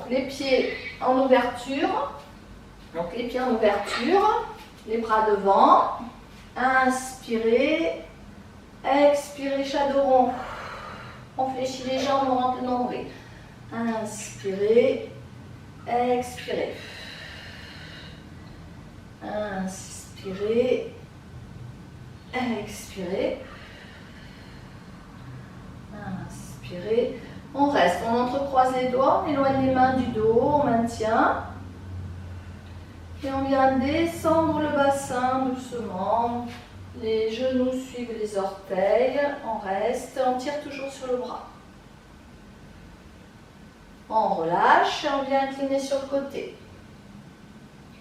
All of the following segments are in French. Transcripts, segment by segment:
Donc les pieds en ouverture. Donc les pieds en ouverture. Les bras devant. Inspirez. Expirez, shadow rond. On fléchit les jambes, on rentre le nombril. Inspirez. Expirez. Inspirez. Expirez. Inspirez. On reste, on entrecroise les doigts, on éloigne les mains du dos, on maintient. Et on vient descendre le bassin doucement. Les genoux suivent les orteils. On reste, on tire toujours sur le bras. On relâche et on vient incliner sur le côté.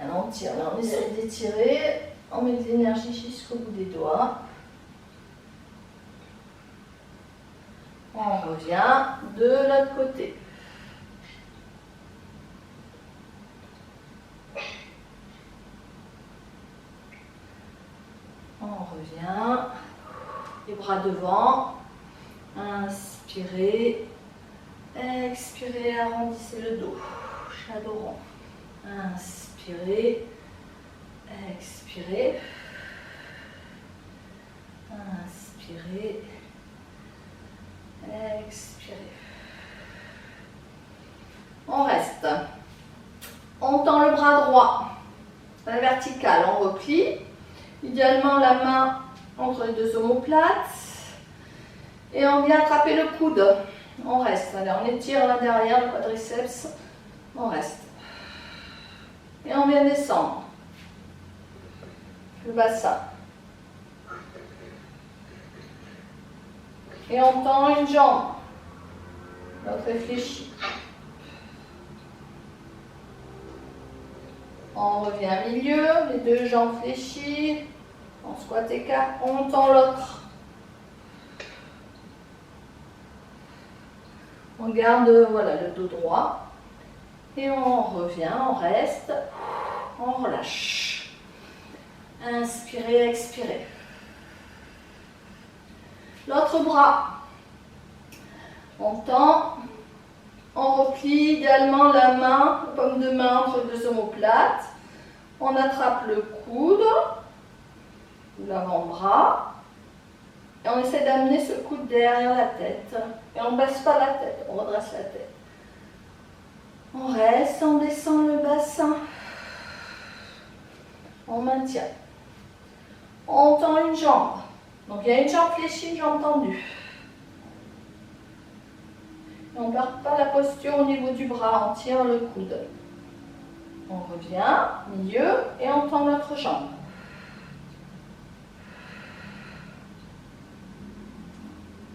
Alors on tire, là on essaie d'étirer. On met de l'énergie jusqu'au bout des doigts. On revient de l'autre côté. On revient. Les bras devant. Inspirez. Expirez, arrondissez le dos. Shadow rond. Inspirez. Expirez. Inspirez. Expirez. On reste. On tend le bras droit à la verticale, on replie. Idéalement la main entre les deux omoplates. Et on vient attraper le coude. On reste. Allez, on étire là derrière le quadriceps. On reste. Et on vient descendre. Le bassin. Et on tend une jambe. L'autre réfléchit. On revient au milieu, les deux jambes fléchies. On squat écart, on tend l'autre. On garde voilà, le dos droit. Et on revient, on reste. On relâche. Inspirez, expirez. L'autre bras. On tend. On replie idéalement la main, la paume de main entre deux omoplates. On attrape le coude ou l'avant-bras. Et on essaie d'amener ce coude derrière la tête. Et on ne baisse pas la tête, on redresse la tête. On reste, on descend le bassin. On maintient. On tend une jambe. Donc il y a une jambe fléchie, une jambe tendue. Et on ne perd pas la posture au niveau du bras, on tire le coude. On revient, milieu, et on tend notre jambe.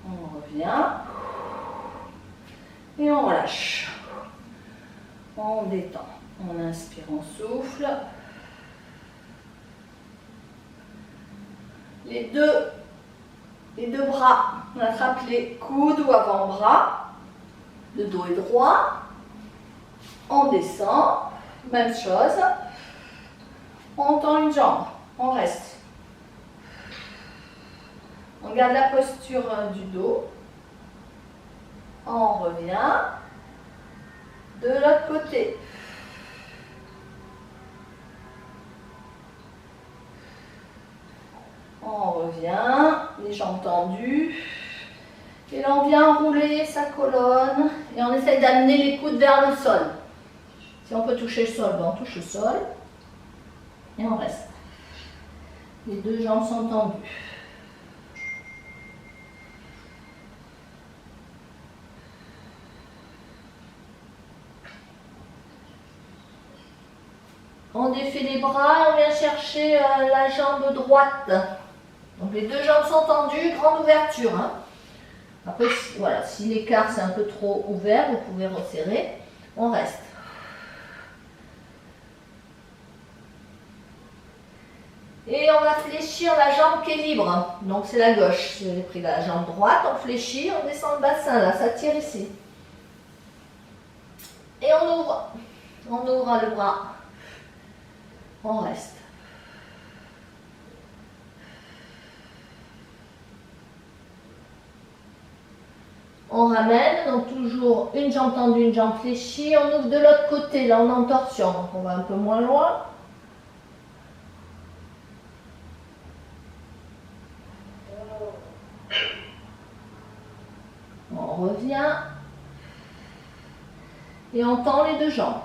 On revient. Et on relâche. On détend. On inspire, on souffle. Les deux bras, on attrape les coudes ou avant-bras. Le dos est droit. On descend. Même chose. On tend une jambe. On reste. On garde la posture du dos. On revient. De l'autre côté. On revient. Les jambes tendues. Et là, on vient rouler sa colonne et on essaie d'amener les coudes vers le sol. Si on peut toucher le sol, ben on touche le sol. Et on reste. Les deux jambes sont tendues. On défait les bras, on vient chercher la jambe droite. Donc les deux jambes sont tendues, grande ouverture. Hein. Après, voilà, si l'écart c'est un peu trop ouvert, vous pouvez resserrer. On reste. Et on va fléchir la jambe qui est libre. Donc c'est la gauche. Si j'ai pris la jambe droite, on fléchit, on descend le bassin là, ça tire ici. Et on ouvre. On ouvre le bras. On reste. On ramène, donc toujours une jambe tendue, une jambe fléchie. On ouvre de l'autre côté, là on est en torsion, donc on va un peu moins loin. On revient. Et on tend les deux jambes.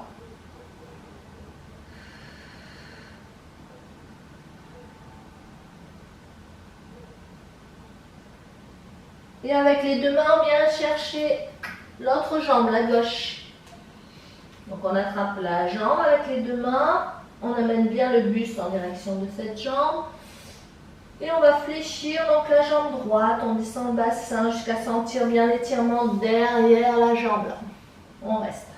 Et avec les deux mains, on vient chercher l'autre jambe, la gauche. Donc on attrape la jambe avec les deux mains, on amène bien le buste en direction de cette jambe. Et on va fléchir donc la jambe droite, on descend le bassin jusqu'à sentir bien l'étirement derrière la jambe. Là. On reste.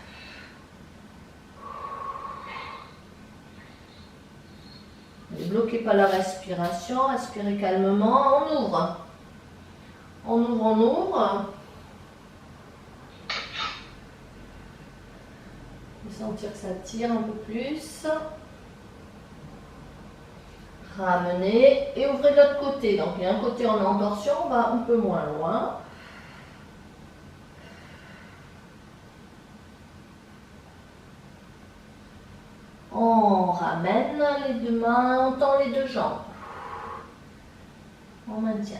Ne bloquez pas la respiration, respirez calmement, on ouvre. On ouvre, on ouvre. Vous sentir que ça tire un peu plus. Ramenez et ouvrez de l'autre côté. Donc, il y a un côté on est en torsion, on va un peu moins loin. On ramène les deux mains, on tend les deux jambes. On maintient.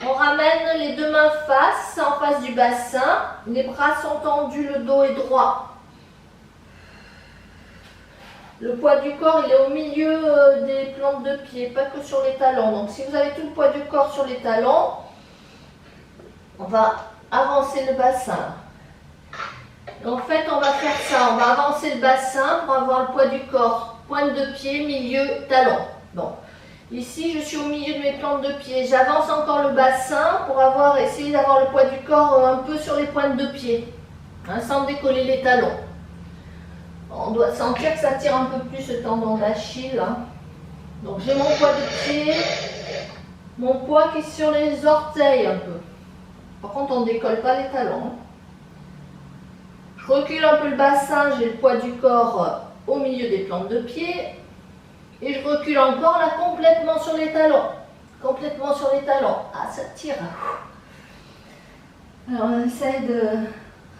On ramène les deux mains en face du bassin. Les bras sont tendus, le dos est droit. Le poids du corps, il est au milieu des plantes de pied, pas que sur les talons. Donc si vous avez tout le poids du corps sur les talons, on va avancer le bassin. En fait, on va faire ça. On va avancer le bassin pour avoir le poids du corps. Pointe de pied, milieu, talon. Bon. Ici, je suis au milieu de mes plantes de pied. J'avance encore le bassin pour essayer d'avoir le poids du corps un peu sur les pointes de pied, hein, sans décoller les talons. On doit sentir que ça tire un peu plus le tendon d'Achille. Hein. Donc j'ai mon poids de pied, mon poids qui est sur les orteils un peu. Par contre, on ne décolle pas les talons. Je recule un peu le bassin, j'ai le poids du corps au milieu des plantes de pied. Et je recule encore là complètement sur les talons. Complètement sur les talons. Ah, ça tire. Alors on essaie de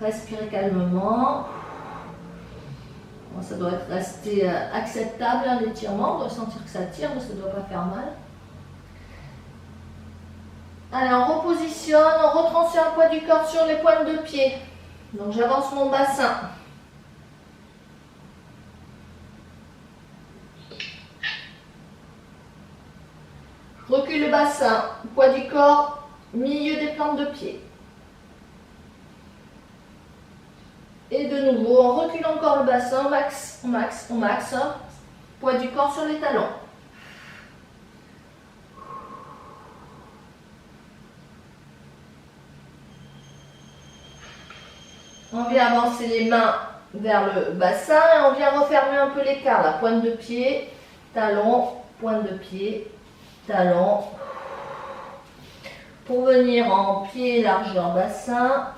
respirer calmement. Bon, ça doit être resté acceptable hein, l'étirement. On doit sentir que ça tire, mais ça ne doit pas faire mal. Allez, on repositionne, on retransfère le poids du corps sur les pointes de pied. Donc j'avance mon bassin. Recule le bassin, poids du corps, milieu des plantes de pied. Et de nouveau, on recule encore le bassin, on max, on max, on max. Hein. Poids du corps sur les talons. On vient avancer les mains vers le bassin et on vient refermer un peu l'écart. La pointe de pied, talon, pointe de pied, talon. Pour venir en pied largeur bassin.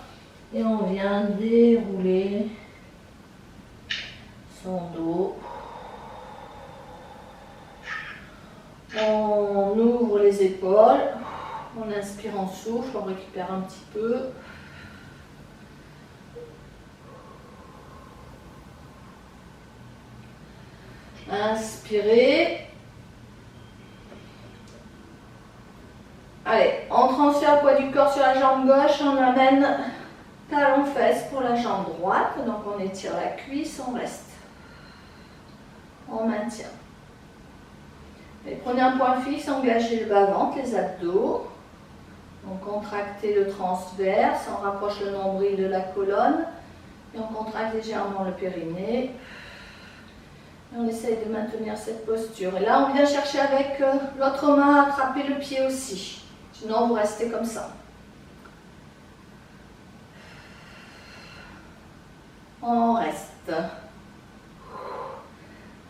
Et on vient dérouler son dos. On ouvre les épaules. On inspire, on souffle, on récupère un petit peu. Inspirez. Allez, on transfère le poids du corps sur la jambe gauche, on amène talon-fesse pour la jambe droite. Donc on étire la cuisse, on reste. On maintient. Et prenez un point fixe, engagez le bas-ventre, les abdos. On contracte le transverse, on rapproche le nombril de la colonne. Et on contracte légèrement le périnée. Et on essaye de maintenir cette posture. Et là, on vient chercher avec l'autre main à attraper le pied aussi. Sinon, vous restez comme ça. On reste.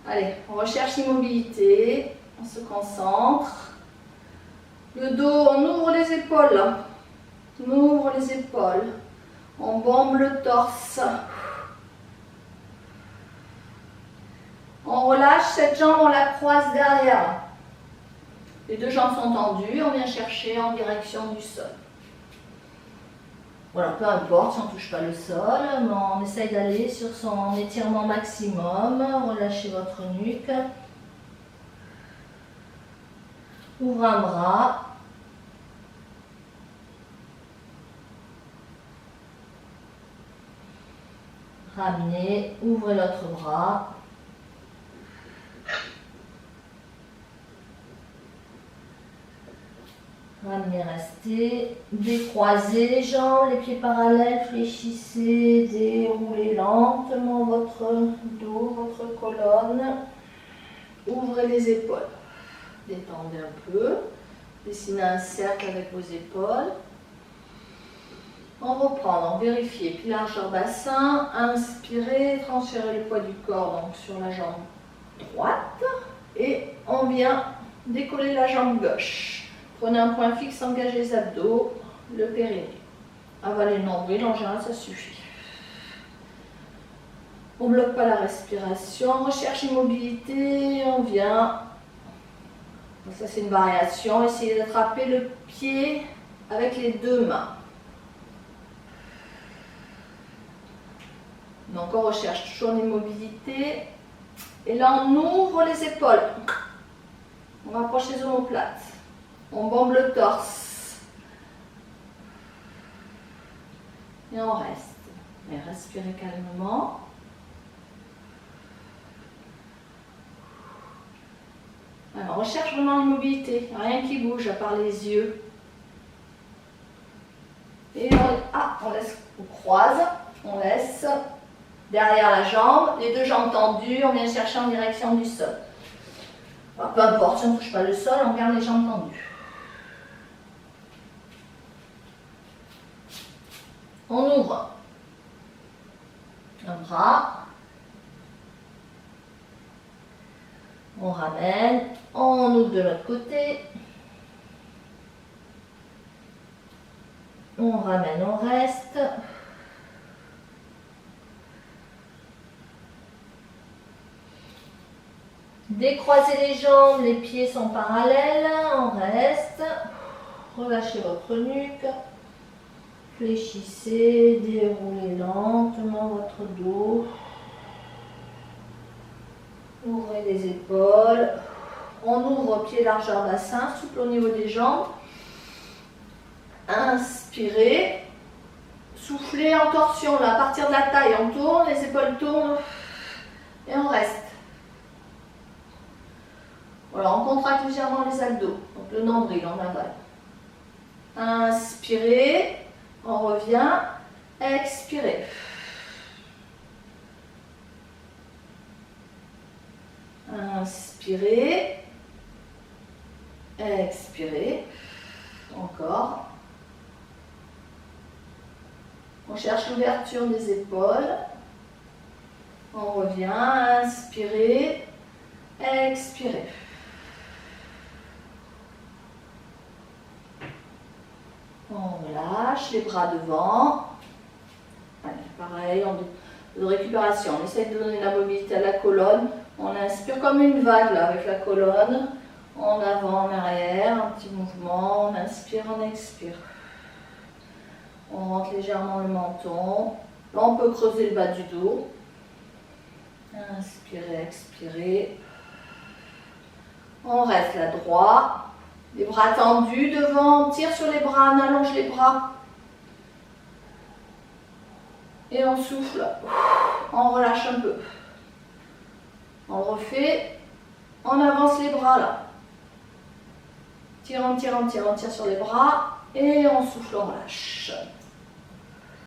Allez, on recherche l'immobilité. On se concentre. Le dos, on ouvre les épaules. On ouvre les épaules. On bombe le torse. On relâche cette jambe, on la croise derrière. Les deux jambes sont tendues, on vient chercher en direction du sol. Voilà, peu importe si on ne touche pas le sol, mais on essaye d'aller sur son étirement maximum. Relâchez votre nuque. Ouvre un bras. Ramenez, ouvrez l'autre bras. Ramenez, restez. Décroisez les jambes, les pieds parallèles, fléchissez, déroulez lentement votre dos, votre colonne. Ouvrez les épaules. Détendez un peu. Dessinez un cercle avec vos épaules. On reprend, donc vérifiez, puis largeur bassin, inspirez, transférez le poids du corps donc sur la jambe droite et on vient décoller la jambe gauche. Prenez un point fixe, engagez les abdos, le périnée. Avalez le nombril, en général ça suffit. On ne bloque pas la respiration, on recherche une mobilité, on vient. Ça c'est une variation, essayez d'attraper le pied avec les deux mains. Donc on recherche toujours l'immobilité. Et là on ouvre les épaules. On rapproche les omoplates. On bombe le torse. Et on reste. Et respirez calmement. Alors on recherche vraiment l'immobilité. Rien qui bouge à part les yeux. Et on laisse, on croise, on laisse. Derrière la jambe, les deux jambes tendues, on vient chercher en direction du sol. Alors, peu importe, si on ne touche pas le sol, on garde les jambes tendues. On ouvre un bras. On ramène, on ouvre de l'autre côté. On ramène, on reste. Décroisez les jambes, les pieds sont parallèles, on reste. Relâchez votre nuque. Fléchissez, déroulez lentement votre dos. Ouvrez les épaules. On ouvre pied largeur bassin, souple au niveau des jambes. Inspirez. Soufflez en torsion, là, à partir de la taille, on tourne, les épaules tournent et on reste. Voilà, on contracte légèrement les abdos, donc le nombril, on avale. Inspirez, on revient, expirez. Inspirez, expirez, encore. On cherche l'ouverture des épaules. On revient, inspirez, expirez. On relâche les bras devant. Allez, pareil, de récupération. On essaie de donner la mobilité à la colonne. On inspire comme une vague là, avec la colonne. En avant, en arrière, un petit mouvement. On inspire, on expire. On rentre légèrement le menton. Là, on peut creuser le bas du dos. Inspirez, expirez. On reste là droit. Les bras tendus devant, on tire sur les bras, on allonge les bras. Et on souffle, on relâche un peu. On refait, on avance les bras là. Tire, on tire, on tire, on tire sur les bras et on souffle, on relâche.